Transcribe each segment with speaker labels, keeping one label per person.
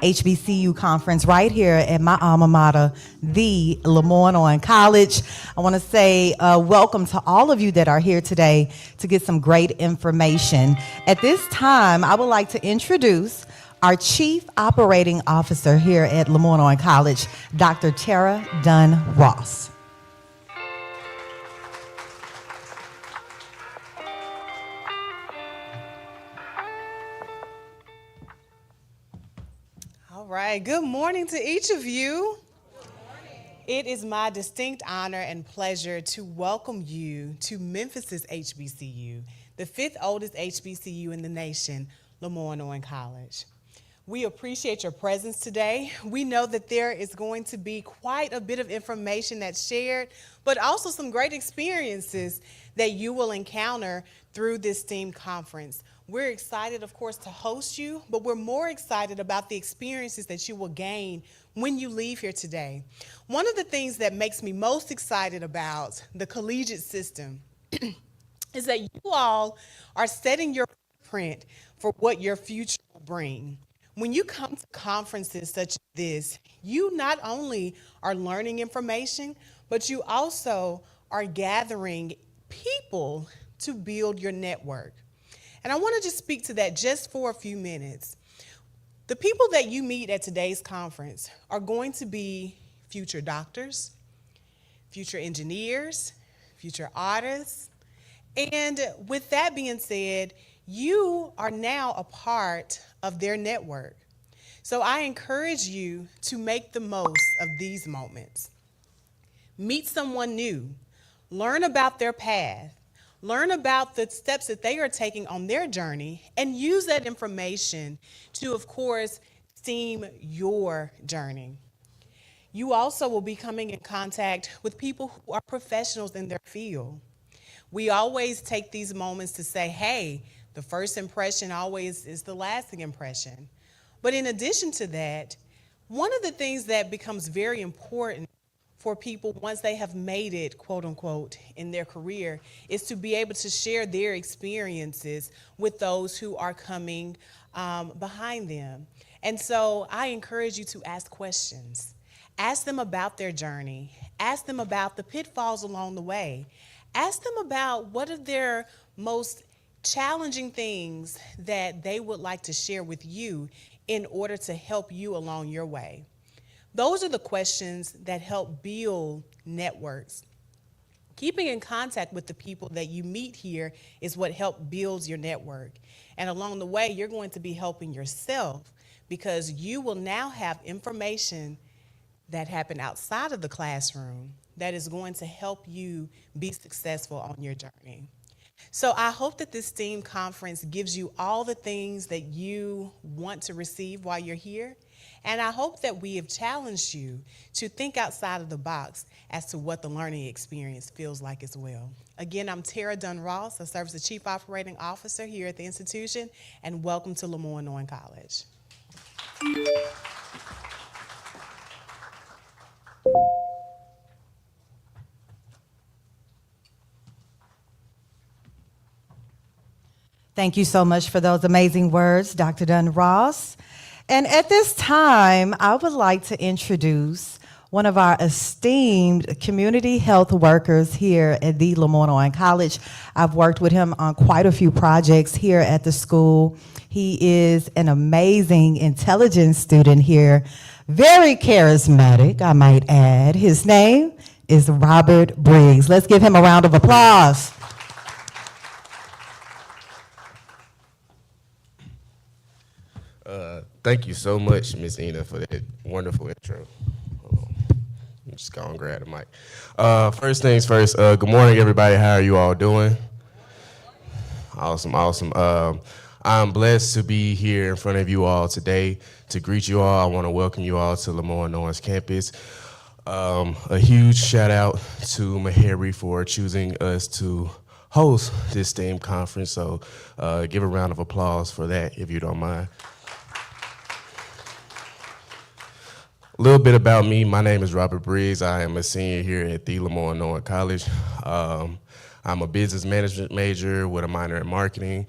Speaker 1: HBCU conference right here at my alma mater, the LeMoyne-Owen College. I want to say welcome to all of you that are here today to get some great information. At this time, I would like to introduce our Chief Operating Officer here at LeMoyne-Owen College, Dr. Tara Dunn Ross.
Speaker 2: All right, good morning to each of you. It is my distinct honor and pleasure to welcome you to Memphis's HBCU, the fifth oldest HBCU in the nation, LeMoyne-Owen College. We appreciate your presence today. We know that there is going to be quite a bit of information that's shared, but also some great experiences that you will encounter through this S.T.E.A.M conference. We're excited, of course, to host you, but we're more excited about the experiences that you will gain when you leave here today. One of the things that makes me most excited about the collegiate system is that you all are setting your footprint for what your future will bring. When you come to conferences such as this, you not only are learning information, but you also are gathering people to build your network. And I want to just speak to that just for a few minutes. The people that you meet at today's conference are going to be future doctors, future engineers, future artists. And with that being said, you are now a part of their network. So I encourage you to make the most of these moments. Meet someone new, learn about their path, learn about the steps that they are taking on their journey, and use that information to, of course, STEAM your journey. You also will be coming in contact with people who are professionals in their field. We always take these moments to say, hey, the first impression always is the lasting impression. But in addition to that, one of the things that becomes very important for people once they have made it, quote unquote, in their career is to be able to share their experiences with those who are coming behind them. And so I encourage you to ask questions. Ask them about their journey. Ask them about the pitfalls along the way. Ask them about what are their most challenging things that they would like to share with you in order to help you along your way. Those are the questions that help build networks. Keeping in contact with the people that you meet here is what helps build your network. And along the way, you're going to be helping yourself because you will now have information that happened outside of the classroom that is going to help you be successful on your journey. So I hope that this S.T.E.A.M conference gives you all the things that you want to receive while you're here. And I hope that we have challenged you to think outside of the box as to what the learning experience feels like as well. Again, I'm Tara Dunn Ross. I serve as the Chief Operating Officer here at the institution, and welcome to LeMoyne-Owen College.
Speaker 1: Thank you so much for those amazing words, Dr. Dunn Ross. And at this time, I would like to introduce one of our esteemed community health workers here at the LeMoyne-Owen College. I've worked with him on quite a few projects here at the school. He is an amazing intelligence student here, very charismatic, I might add. His name is Robert Briggs. Let's give him a round of applause.
Speaker 3: Thank you so much, Miss Ina, for that wonderful intro. I'm just gonna grab the mic. First things first, good morning, everybody. How are you all doing? Awesome, awesome. I'm blessed to be here in front of you all today to greet you all. I want to welcome you all to LeMoyne-Owen's campus. A huge shout out to Meharry for choosing us to host this S.T.E.A.M conference, so give a round of applause for that if you don't mind. A little bit about me. My name is Robert Briggs. I am a senior here at the LeMoyne-Owen College. I'm a business management major with a minor in marketing.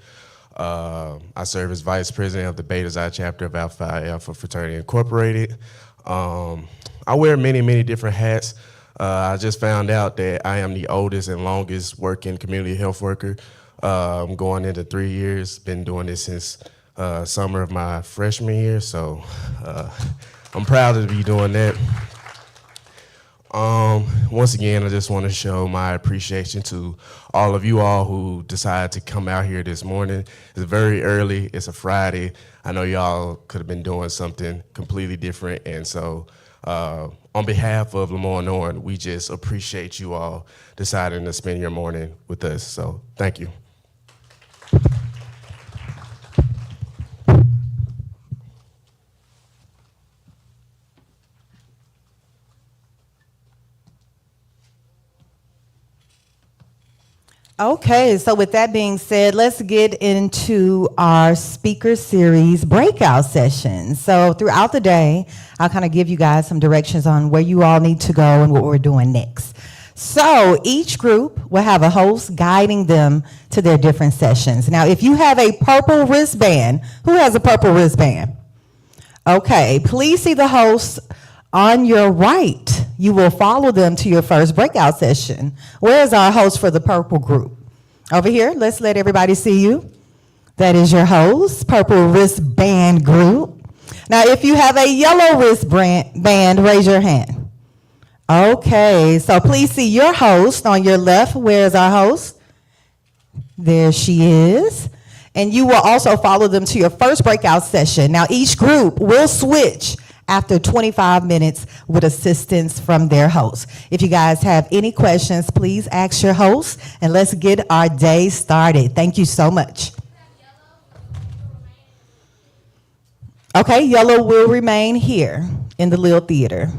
Speaker 3: I serve as vice president of the Beta Xi chapter of Alphi Phi Alpha Fraternity Incorporated. I wear many, many different hats. I just found out that I am the oldest and longest working community health worker. I'm going into 3 years. Been doing this since summer of my freshman year, so I'm proud to be doing that. Once again, I just want to show my appreciation to all of you all who decided to come out here this morning. It's very early, it's a Friday. I know y'all could have been doing something completely different, and so on behalf of LeMoyne-Owen, we just appreciate you all deciding to spend your morning with us, so thank you.
Speaker 1: Okay, so with that being said, let's get into our speaker series breakout sessions. So throughout the day, I'll kind of give you guys some directions on where you all need to go and what we're doing next. So each group will have a host guiding them to their different sessions. Now, if you have a purple wristband, who has a purple wristband? Okay, please see the host on your right. You will follow them to your first breakout session. Where is our host for the purple group? Over here, let's let everybody see you. That is your host, purple wristband group. Now, if you have a yellow wristband, raise your hand. Okay, so please see your host on your left. Where is our host? There she is. And you will also follow them to your first breakout session. Now, each group will switch after 25 minutes with assistance from their host. If you guys have any questions, please ask your host, and let's get our day started. Thank you so much. Okay, yellow will remain here in the little theater.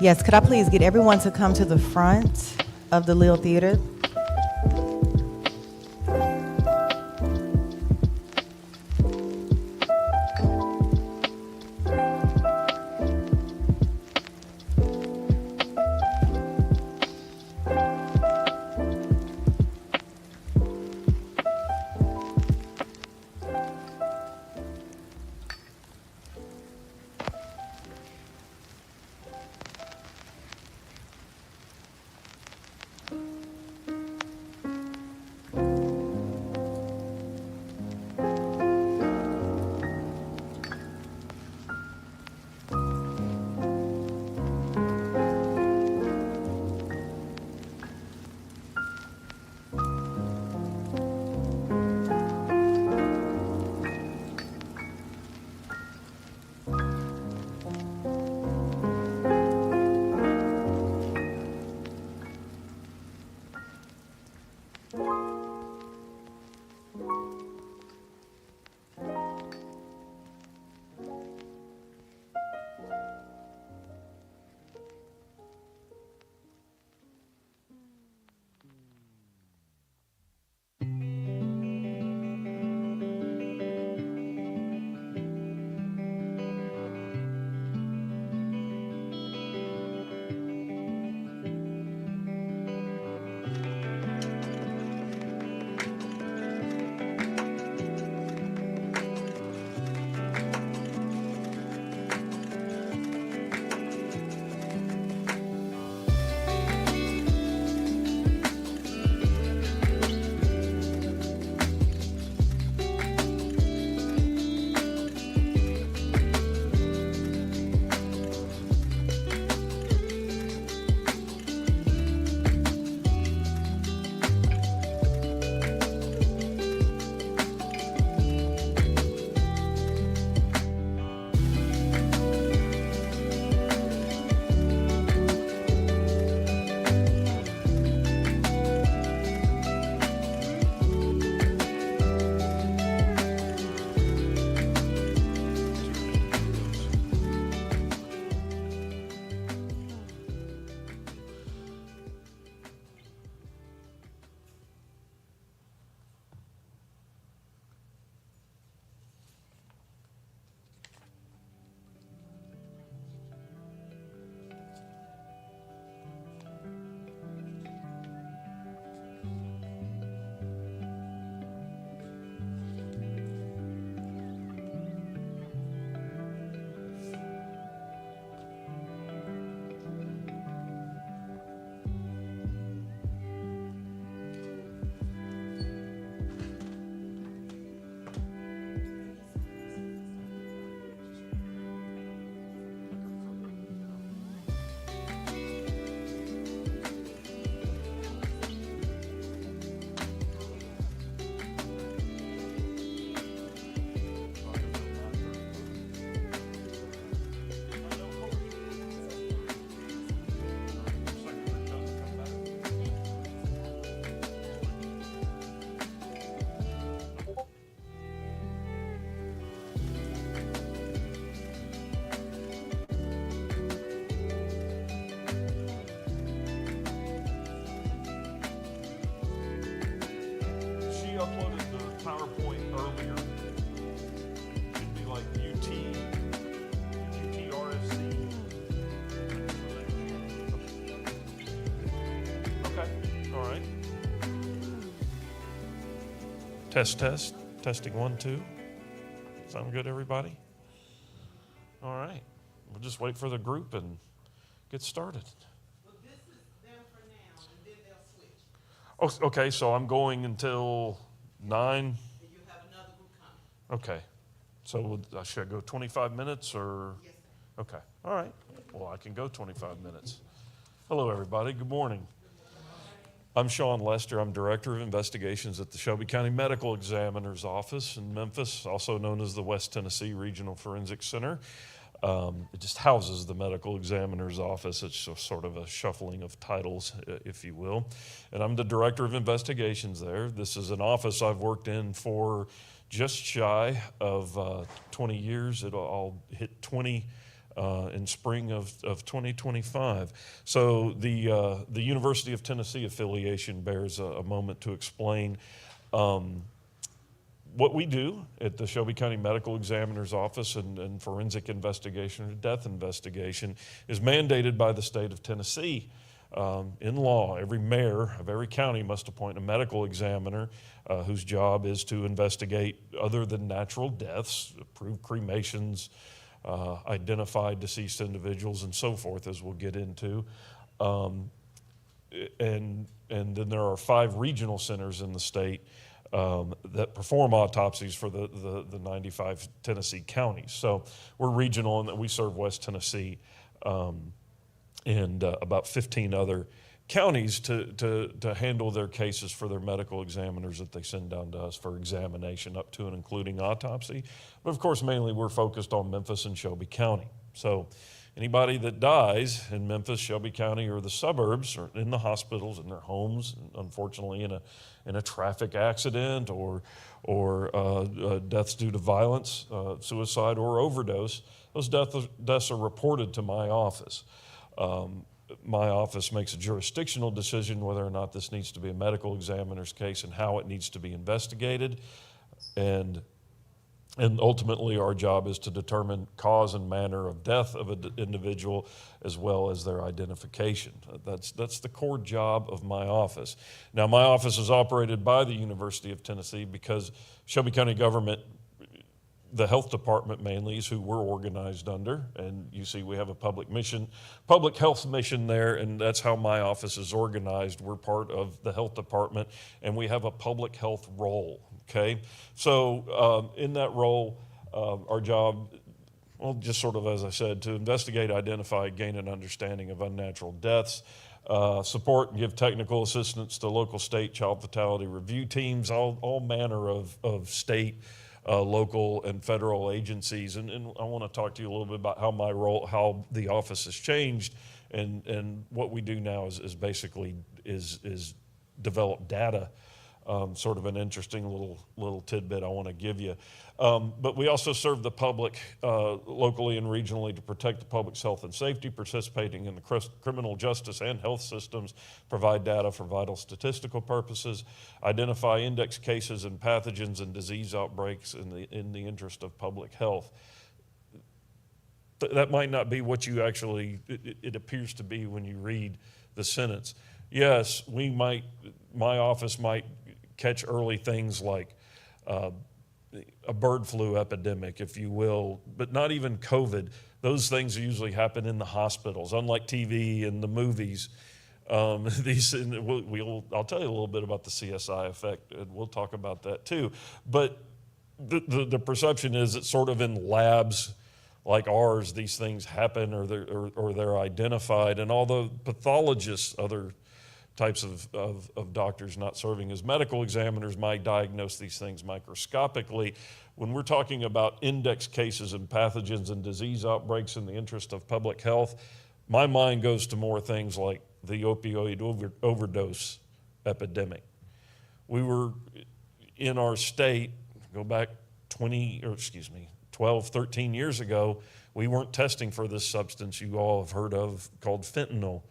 Speaker 1: Yes, could I please get everyone to come to the front? of the Lille Theater.
Speaker 4: Uploaded the PowerPoint earlier. Should be like UTRFC. Okay, all right. Testing 1, 2. Sound good, everybody? All right, we'll just wait for the group and get started.
Speaker 2: Well, this is them for now, and then they'll switch.
Speaker 4: Oh, okay, so I'm going until 9.
Speaker 2: And you have another group coming.
Speaker 4: Okay, so should I go 25 minutes or?
Speaker 2: Yes, sir.
Speaker 4: Okay, all right. Well, I can go 25 minutes. Hello, everybody. Good morning. I'm Sean Lester. I'm Director of Investigations at the Shelby County Medical Examiner's Office in Memphis, also known as the West Tennessee Regional Forensic Center. It just houses the Medical Examiner's Office. It's sort of a shuffling of titles, if you will. And I'm the Director of Investigations there. This is an office I've worked in for just shy of 20 years. I'll hit 20 in spring of 2025. So the University of Tennessee affiliation bears a moment to explain what we do at the Shelby County Medical Examiner's Office and forensic investigation or death investigation is mandated by the state of Tennessee. In law, every mayor of every county must appoint a medical examiner whose job is to investigate other than natural deaths, approve cremations, identify deceased individuals, and so forth, as we'll get into. And then there are 5 regional centers in the state that perform autopsies for the 95 Tennessee counties. So we're regional in that we serve West Tennessee and about 15 other counties to handle their cases for their medical examiners that they send down to us for examination up to and including autopsy. But of course, mainly we're focused on Memphis and Shelby County. So anybody that dies in Memphis, Shelby County, or the suburbs, or in the hospitals, in their homes, unfortunately in a traffic accident or deaths due to violence, suicide, or overdose, those deaths are reported to my office. My office makes a jurisdictional decision whether or not this needs to be a medical examiner's case and how it needs to be investigated. And ultimately, our job is to determine cause and manner of death of an individual as well as their identification. That's the core job of my office. Now, my office is operated by the University of Tennessee because Shelby County government, the health department mainly, is who we're organized under. And you see we have a public health mission there, and that's how my office is organized. We're part of the health department, and we have a public health role. Okay, so in that role, our job, well, just sort of as I said, to investigate, identify, gain an understanding of unnatural deaths, support and give technical assistance to local, state child fatality review teams, all manner of state, local, and federal agencies. And I want to talk to you a little bit about how my role, how the office has changed, and what we do now is basically develop data. Sort of an interesting little tidbit I want to give you. But we also serve the public locally and regionally to protect the public's health and safety, participating in the criminal justice and health systems, provide data for vital statistical purposes, identify index cases and pathogens and disease outbreaks in the interest of public health. That might not be what you actually, it appears to be when you read the sentence. Yes, my office might catch early things like a bird flu epidemic, if you will, but not even COVID. Those things usually happen in the hospitals, unlike TV and the movies. I'll tell you a little bit about the CSI effect, and we'll talk about that too. But the perception is that sort of in labs like ours, these things happen or they're identified, and although pathologists, other types of doctors not serving as medical examiners might diagnose these things microscopically. When we're talking about index cases and pathogens and disease outbreaks in the interest of public health, my mind goes to more things like the opioid overdose epidemic. We were in our state, go back 12, 13 years ago, we weren't testing for this substance you all have heard of called fentanyl.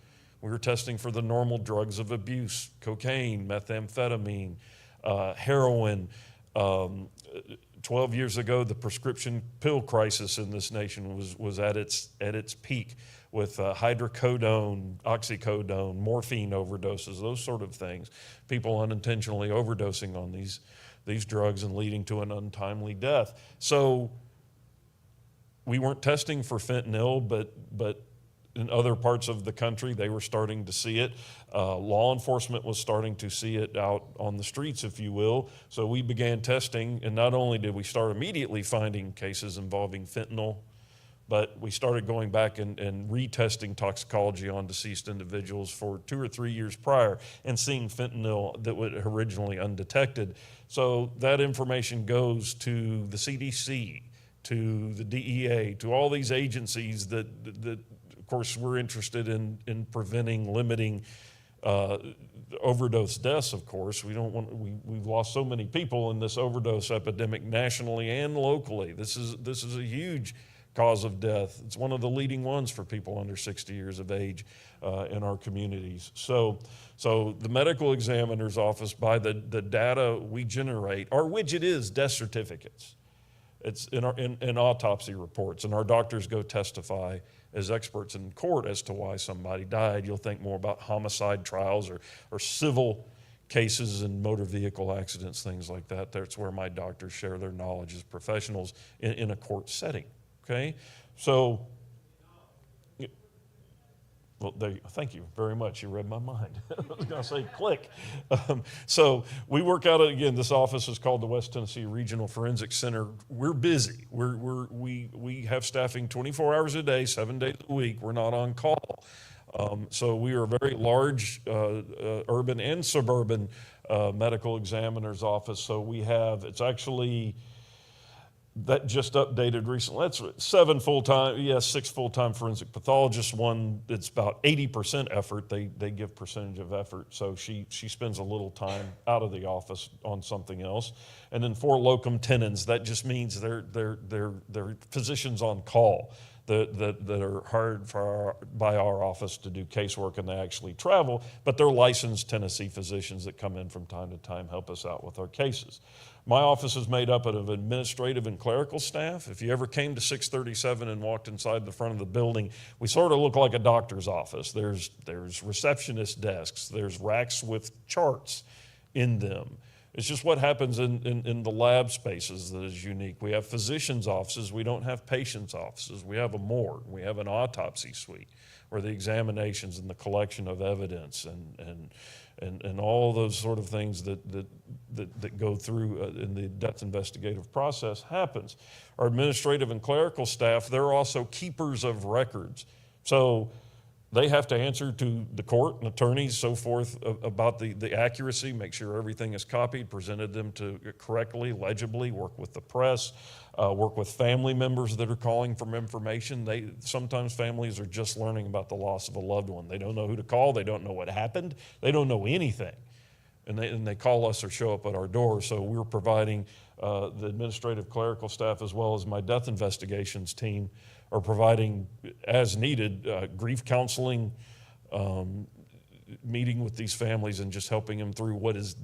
Speaker 4: We were testing for the normal drugs of abuse, cocaine, methamphetamine, heroin. 12 years ago, the prescription pill crisis in this nation was at its peak with hydrocodone, oxycodone, morphine overdoses, those sort of things. People unintentionally overdosing on these drugs and leading to an untimely death. So we weren't testing for fentanyl, but in other parts of the country, they were starting to see it. Law enforcement was starting to see it out on the streets, if you will. So we began testing, and not only did we start immediately finding cases involving fentanyl, but we started going back and retesting toxicology on deceased individuals for 2 or 3 years prior and seeing fentanyl that was originally undetected. So that information goes to the CDC, to the DEA, to all these agencies that of course, we're interested in preventing, limiting overdose deaths, of course. We've lost so many people in this overdose epidemic nationally and locally. This is a huge cause of death. It's one of the leading ones for people under 60 years of age in our communities. So the medical examiner's office, by the data we generate, our widget is death certificates. It's in autopsy reports, and our doctors go testify as experts in court as to why somebody died. You'll think more about homicide trials or civil cases and motor vehicle accidents, things like that. That's where my doctors share their knowledge as professionals in a court setting, okay? So, well, thank you very much. You read my mind. I was going to say click. So we work out, again, this office is called the West Tennessee Regional Forensic Center. We're busy. We have staffing 24 hours a day, 7 days a week. We're not on call. So we are a very large urban and suburban medical examiner's office. So we have, it's actually, that just updated recently. That's 6 full-time forensic pathologists. One that's about 80% effort. They give percentage of effort. So she spends a little time out of the office on something else. And then 4 locum tenens. That just means they're physicians on call that are hired by our office to do casework, and they actually travel, but they're licensed Tennessee physicians that come in from time to time, help us out with our cases. My office is made up of administrative and clerical staff. If you ever came to 637 and walked inside the front of the building, we sort of look like a doctor's office. There's receptionist desks, there's racks with charts in them. It's just what happens in the lab spaces that is unique. We have physicians' offices. We don't have patients' offices. We have a morgue. We have an autopsy suite where the examinations and the collection of evidence and all those sort of things that go through in the death investigative process happens. Our administrative and clerical staff, they're also keepers of records. So they have to answer to the court and attorneys, so forth, about the accuracy, make sure everything is copied, presented them to correctly, legibly, work with the press, work with family members that are calling for information. Sometimes families are just learning about the loss of a loved one. They don't know who to call, they don't know what happened, they don't know anything. And they call us or show up at our door. So we're providing the administrative clerical staff, as well as my death investigations team, are providing, as needed, grief counseling, meeting with these families and just helping them through what is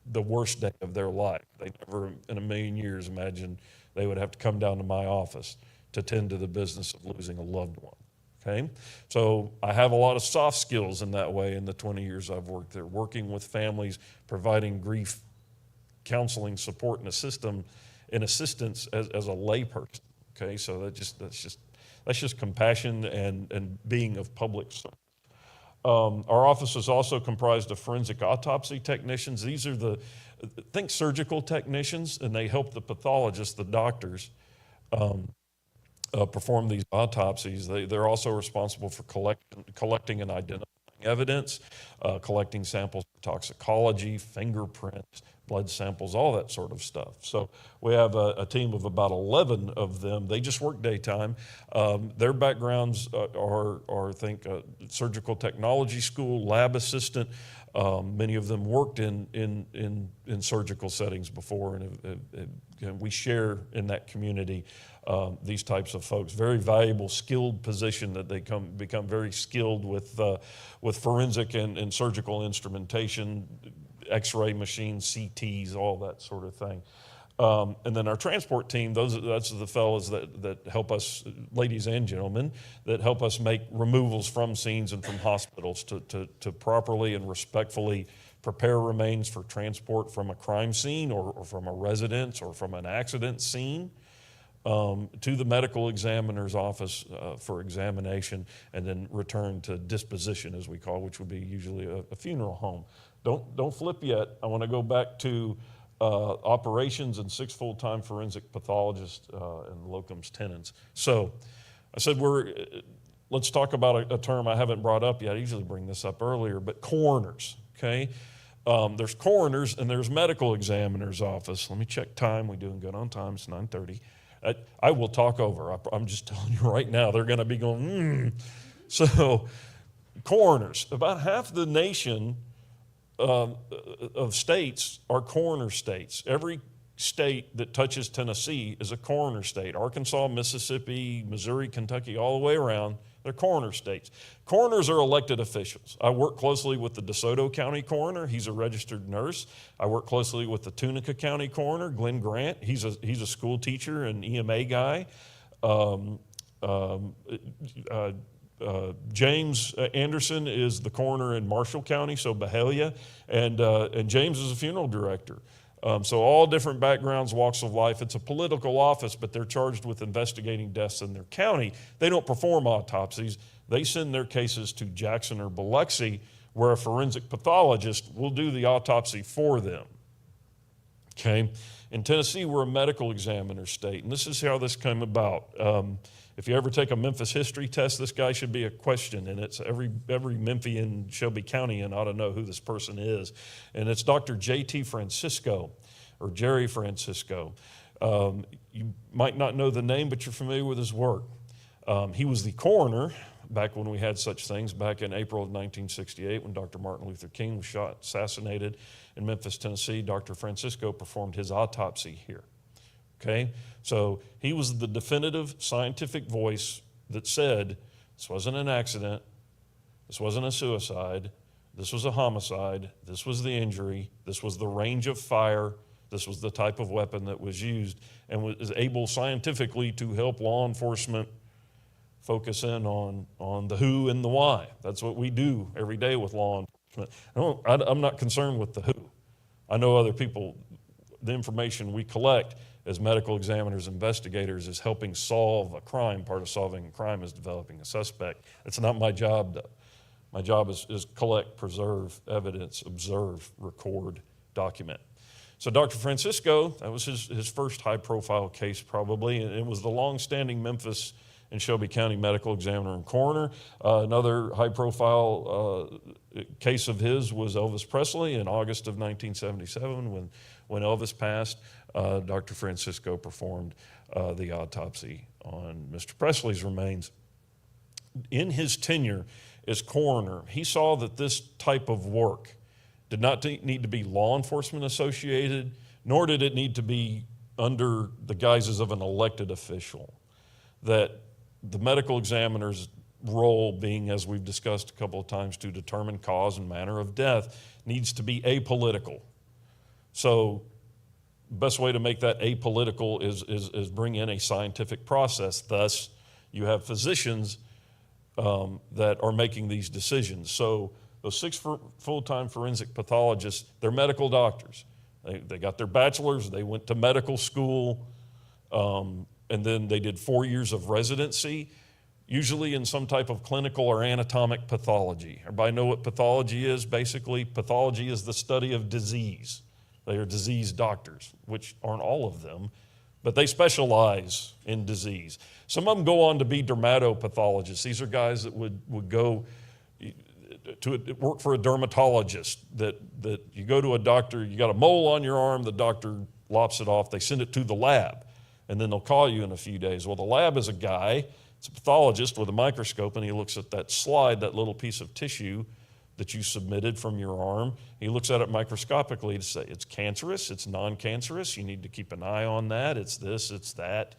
Speaker 4: the worst day of their life. They never in a million years imagined they would have to come down to my office to tend to the business of losing a loved one. Okay, so I have a lot of soft skills in that way in the 20 years I've worked there, working with families, providing grief counseling support and assistance as a layperson. Okay, so that's just compassion and being of public service. Our office is also comprised of forensic autopsy technicians. These are think surgical technicians, and they help the pathologists, the doctors, perform these autopsies. They're also responsible for collecting and identifying evidence, collecting samples for toxicology, fingerprints, blood samples, all that sort of stuff. So we have a team of about 11 of them. They just work daytime. Their backgrounds are think, surgical technology school, lab assistant. Many of them worked in surgical settings before, and we share in that community these types of folks. Very valuable, skilled position that they become very skilled with forensic and surgical instrumentation, X-ray machines, CTs, all that sort of thing. And then our transport team, that's the fellows that help us, ladies and gentlemen, that help us make removals from scenes and from hospitals to properly and respectfully prepare remains for transport from a crime scene or from a residence or from an accident scene to the medical examiner's office for examination, and then return to disposition, as we call it, which would be usually a funeral home. Don't flip yet. I want to go back to operations and 6 full-time forensic pathologists and locums tenens. So I said let's talk about a term I haven't brought up yet. I usually bring this up earlier, but coroners, okay? There's coroners and there's medical examiner's office. Let me check time. We're doing good on time. It's 9:30. I will talk over. I'm just telling you right now, they're going to be going, So coroners, about half the nation of states are coroner states. Every state that touches Tennessee is a coroner state. Arkansas, Mississippi, Missouri, Kentucky, all the way around, they're coroner states. Coroners are elected officials. I work closely with the DeSoto County coroner. He's a registered nurse. I work closely with the Tunica County coroner, Glenn Grant. He's a school teacher and EMA guy. James Anderson is the coroner in Marshall County, so Byhalia, and James is a funeral director. So all different backgrounds, walks of life. It's a political office, but they're charged with investigating deaths in their county. They don't perform autopsies. They send their cases to Jackson or Biloxi, where a forensic pathologist will do the autopsy for them. Okay? In Tennessee, we're a medical examiner state, and this is how this came about. If you ever take a Memphis history test, this guy should be a question, and it's every Memphian, Shelby County, ought to know who this person is. And it's Dr. J.T. Francisco, or Jerry Francisco. You might not know the name, but you're familiar with his work. He was the coroner back when we had such things, back in April of 1968, when Dr. Martin Luther King was assassinated in Memphis, Tennessee. Dr. Francisco performed his autopsy here. Okay, so he was the definitive scientific voice that said this wasn't an accident, this wasn't a suicide, this was a homicide, this was the injury, this was the range of fire, this was the type of weapon that was used, and was able scientifically to help law enforcement focus in on the who and the why. That's what we do every day with law enforcement. I'm not concerned with the who. I know other people, the information we collect as medical examiners, investigators, is helping solve a crime. Part of solving a crime is developing a suspect. It's not my job, though. My job is collect, preserve evidence, observe, record, document. So Dr. Francisco, that was his first high-profile case probably, and it was the long-standing Memphis and Shelby County medical examiner and coroner. Another high-profile case of his was Elvis Presley in August of 1977 when Elvis passed. Dr. Francisco performed the autopsy on Mr. Presley's remains. In his tenure as coroner, he saw that this type of work did not need to be law enforcement associated, nor did it need to be under the guises of an elected official. That the medical examiner's role being, as we've discussed a couple of times, to determine cause and manner of death, needs to be apolitical. So best way to make that apolitical is bring in a scientific process. Thus, you have physicians that are making these decisions. So those 6 full-time forensic pathologists, they're medical doctors. They got their bachelor's, they went to medical school, and then they did 4 years of residency, usually in some type of clinical or anatomic pathology. Everybody know what pathology is? Basically, pathology is the study of disease. They are disease doctors, which aren't all of them, but they specialize in disease. Some of them go on to be dermatopathologists. These are guys that would go to work for a dermatologist, that you go to a doctor, you got a mole on your arm, the doctor lops it off, they send it to the lab, and then they'll call you in a few days. Well, the lab is a guy, it's a pathologist with a microscope, and he looks at that slide, that little piece of tissue that you submitted from your arm. He looks at it microscopically to say it's cancerous, it's non-cancerous, you need to keep an eye on that, it's this, it's that,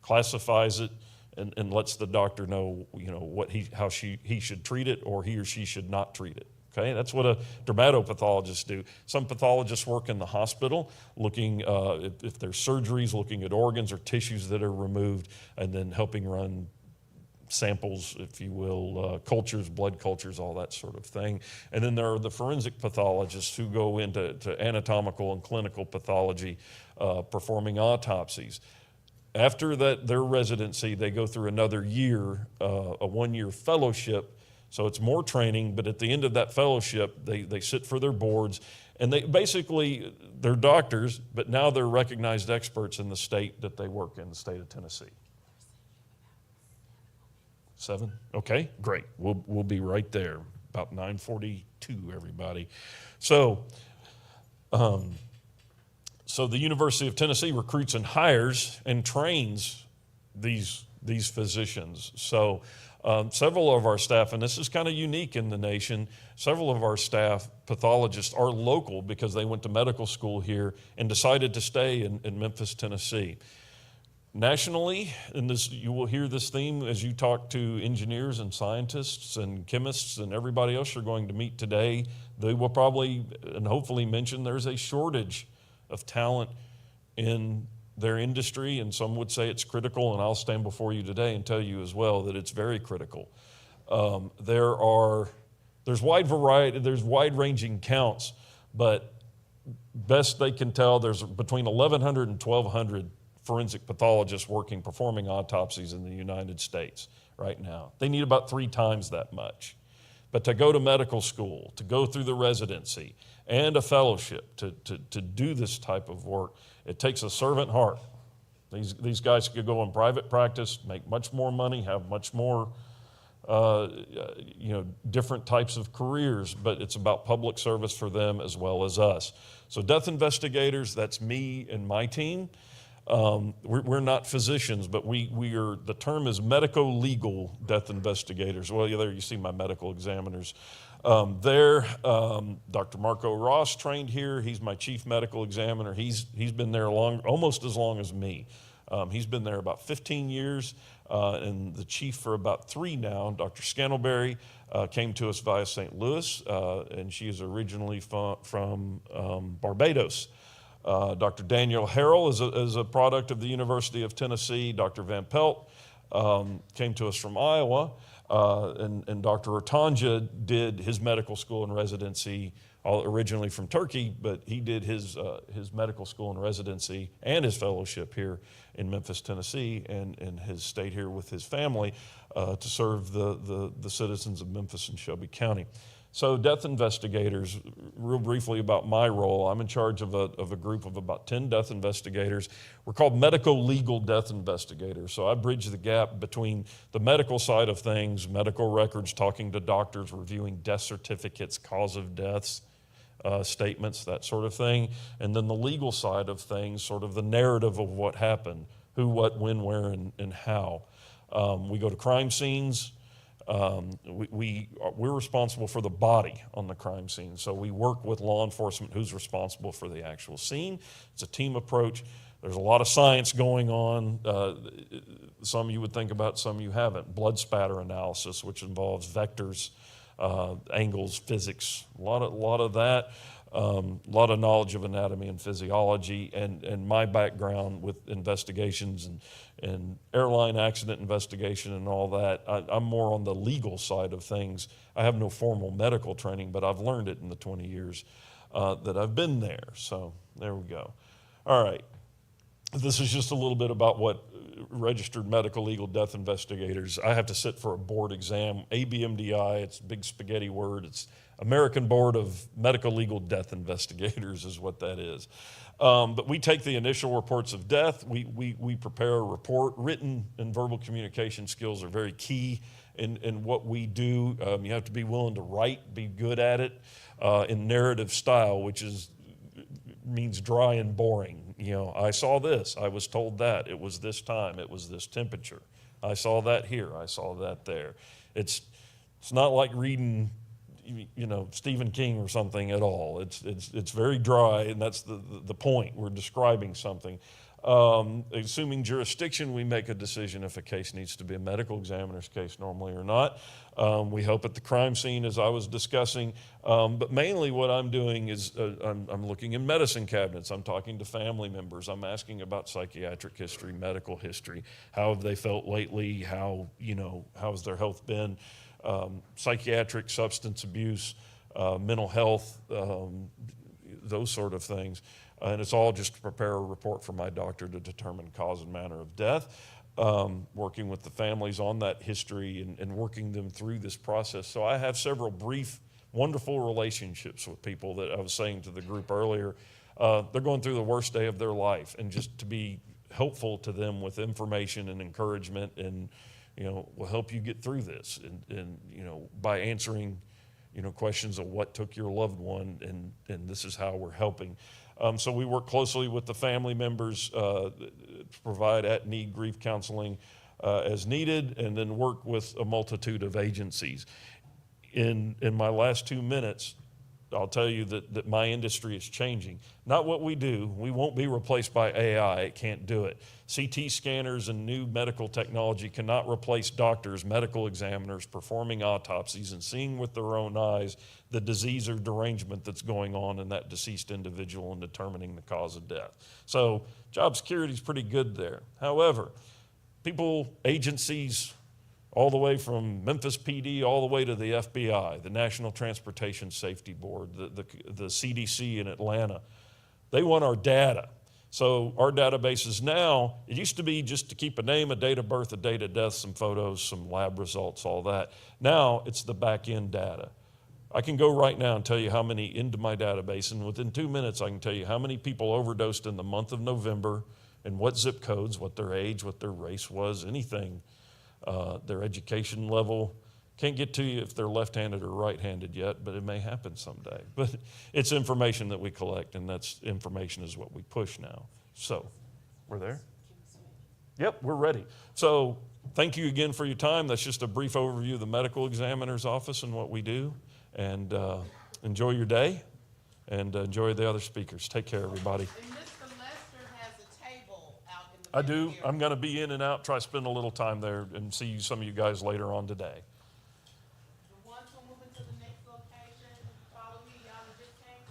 Speaker 4: classifies it, and lets the doctor know, what how he should treat it, or he or she should not treat it. Okay, that's what a dermatopathologist do. Some pathologists work in the hospital, looking if there's surgeries, looking at organs or tissues that are removed, and then helping run samples, if you will, cultures, blood cultures, all that sort of thing. And then there are the forensic pathologists who go into anatomical and clinical pathology, performing autopsies. After their residency, they go through another year, a 1-year fellowship. So it's more training, but at the end of that fellowship, they sit for their boards, and they're doctors, but now they're recognized experts in the state that they work in, the state of Tennessee. 7? Okay, great. We'll be right there. About 9:42, everybody. So the University of Tennessee recruits and hires and trains these physicians. So Several of our staff, and this is kind of unique in the nation, several of our staff pathologists are local because they went to medical school here and decided to stay in Memphis, Tennessee. Nationally, and this, you will hear this theme as you talk to engineers and scientists and chemists and everybody else you're going to meet today. They will probably and hopefully mention there's a shortage of talent in their industry, and some would say it's critical, and I'll stand before you today and tell you as well that it's very critical. There's wide variety, there's wide-ranging counts, but best they can tell, there's between 1,100 and 1,200 forensic pathologists performing autopsies in the United States right now. They need about 3 times that much. But to go to medical school, to go through the residency and a fellowship to do this type of work, it takes a servant heart. These guys could go in private practice, make much more money, have much more different types of careers, but it's about public service for them as well as us. So death investigators, that's me and my team. We're not physicians, but we are, the term is medico-legal death investigators. Well, there you see my medical examiners. Dr. Marco Ross trained here. He's my chief medical examiner. He's been there almost as long as me. He's been there about 15 years, and the chief for about 3 now. Dr. Scantleberry came to us via St. Louis, and she is originally from Barbados. Dr. Daniel Harrell is a product of the University of Tennessee. Dr. Van Pelt came to us from Iowa, and Dr. Ortanja did his medical school and residency originally from Turkey, but he did his medical school and residency and his fellowship here in Memphis, Tennessee, and has stayed here with his family to serve the citizens of Memphis and Shelby County. So death investigators, real briefly about my role, I'm in charge of a group of about 10 death investigators. We're called medico-legal death investigators. So I bridge the gap between the medical side of things, medical records, talking to doctors, reviewing death certificates, cause of deaths, statements, that sort of thing, and then the legal side of things, sort of the narrative of what happened, who, what, when, where, and how. We go to crime scenes. We're responsible for the body on the crime scene. So we work with law enforcement who's responsible for the actual scene. It's a team approach. There's a lot of science going on. Some you would think about, some you haven't. Blood spatter analysis, which involves vectors, angles, physics, a lot of that. A lot of knowledge of anatomy and physiology, and my background with investigations and airline accident investigation and all that. I'm more on the legal side of things. I have no formal medical training, but I've learned it in the 20 years that I've been there. So there we go. All right. This is just a little bit about what registered medical legal death investigators. I have to sit for a board exam, ABMDI, it's a big spaghetti word. It's American Board of Medical Legal Death Investigators is what that is. But we take the initial reports of death. We prepare a report. Written and verbal communication skills are very key in what we do. You have to be willing to write, be good at it in narrative style, which means dry and boring. I saw this, I was told that, it was this time, it was this temperature. I saw that here, I saw that there. It's not like reading Stephen King or something at all. It's very dry, and that's the point. We're describing something. Assuming jurisdiction, we make a decision if a case needs to be a medical examiner's case normally or not. We help at the crime scene, as I was discussing. But mainly what I'm doing is I'm looking in medicine cabinets. I'm talking to family members. I'm asking about psychiatric history, medical history. How have they felt lately? How's their health been? Psychiatric, substance abuse, mental health, those sort of things. And it's all just to prepare a report for my doctor to determine cause and manner of death, working with the families on that history and working them through this process. So I have several brief, wonderful relationships with people that I was saying to the group earlier. They're going through the worst day of their life, and just to be helpful to them with information and encouragement and will help you get through this and by answering questions of what took your loved one, and this is how we're helping. So we work closely with the family members to provide at-need grief counseling. as needed, and then work with a multitude of agencies. In my last 2 minutes, I'll tell you that my industry is changing. Not what we do. We won't be replaced by AI. It can't do it. CT scanners and new medical technology cannot replace doctors, medical examiners performing autopsies and seeing with their own eyes the disease or derangement that's going on in that deceased individual and determining the cause of death. So job security is pretty good there. However, people, agencies, all the way from Memphis PD all the way to the FBI, the National Transportation Safety Board, the CDC in Atlanta. They want our data. So our databases now, it used to be just to keep a name, a date of birth, a date of death, some photos, some lab results, all that. Now it's the back end data. I can go right now and tell you how many into my database, and within 2 minutes I can tell you how many people overdosed in the month of November and what zip codes, what their age, what their race was, anything. Their education level. Can't get to you if they're left-handed or right-handed yet, but it may happen someday. But it's information that we collect, and that's information is what we push now. So, we're there? Yep, we're ready. So, thank you again for your time. That's just a brief overview of the medical examiner's office and what we do. And enjoy your day, and enjoy the other speakers. Take care, everybody. I do. I'm going to be in and out, try to spend a little time there and see some of you guys later on today.
Speaker 2: The ones who are moving to the next location, follow me, y'all just came.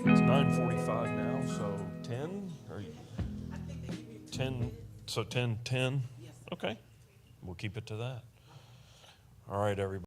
Speaker 4: It's 9:45 now, so 10 or 10, so 10:10? Okay, we'll keep it to that. All right, everybody.